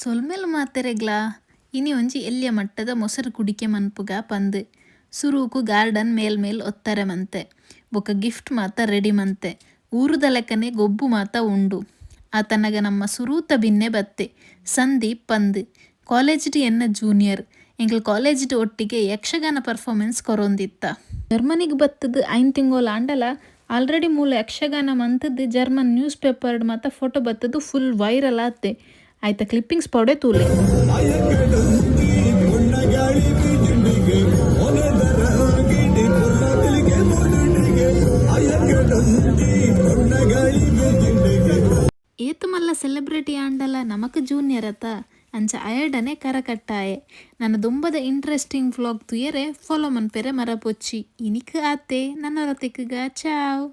ಸೊಲ್ಮೆಲ್ ಮಾತೆರೆಗ್ಲಾ ಇನಿ ಒಂಜಿ ಎಲ್ಯ ಮಟ್ಟದ ಮೊಸರು ಕುಡಿಕೆ ಮನ್ಪುಗ ಪಂದ್ ಸುರೂಕು ಗಾರ್ಡನ್ ಮೇಲ್ ಒತ್ತಾರೆ ಮಂತೆ ಬೊಕ ಗಿಫ್ಟ್ ಮಾತ ರೆಡಿ ಮಂತೆ ಊರುದ ಲೆಕ್ಕನೆ ಗೊಬ್ಬು ಮಾತ ಉಂಡು ಆತನಗ ನಮ್ಮ ಸುರೂತ ಬಿನ್ನೆ ಬತ್ತೆ ಸಂದೀಪ್ ಪಂದ್ ಕಾಲೇಜ್ಡ್ ಎನ್ನ ಜೂನಿಯರ್ ಎಂಕಲ್ ಕಾಲೇಜ್ಡ್ ಒಟ್ಟಿಗೆ ಯಕ್ಷಗಾನ ಪರ್ಫಾರ್ಮೆನ್ಸ್ ಕೊರೊಂದಿತ್ತ ಜರ್ಮನಿಗೆ ಬತ್ತದ 5 ತಿಂಗೋಲ ಆಂಡಲ ಆಲ್ರೆಡಿ ಮೂಲ ಯಕ್ಷಗಾನ ಮಂತದ್ದು ಜರ್ಮನ್ ನ್ಯೂಸ್ ಪೇಪರ್ಡ್ ಮಾತ ಫೋಟೋ ಬತ್ತದು ಫುಲ್ ವೈರಲ್ ಆತೆ ಆಯ್ತ ಕ್ಲಿಪ್ಪಿಂಗ್ಸ್ ಪೊಡೆ ತೂಲೆ ಏತು ಮಲ್ಲ ಸೆಲೆಬ್ರಿಟಿ ಆಂಡಲ ನಮಕ್ ಜೂನಿಯರ್ ಅತ ಅಂಚ ಅಯಡನೆ ಕರಕಟ್ಟಾಯೆ ನನ್ನ ದುಂಬದ ಇಂಟ್ರೆಸ್ಟಿಂಗ್ ವ್ಲಾಗ್ ತುಯರೆ ಫಾಲೋ ಮನ್ಪೆರೆ ಮರಪೊಚ್ಚಿ ಇನಿಕ್ ಆತೆ ನನ್ನ ರತಿಕ್ಗ ಚಾವ್.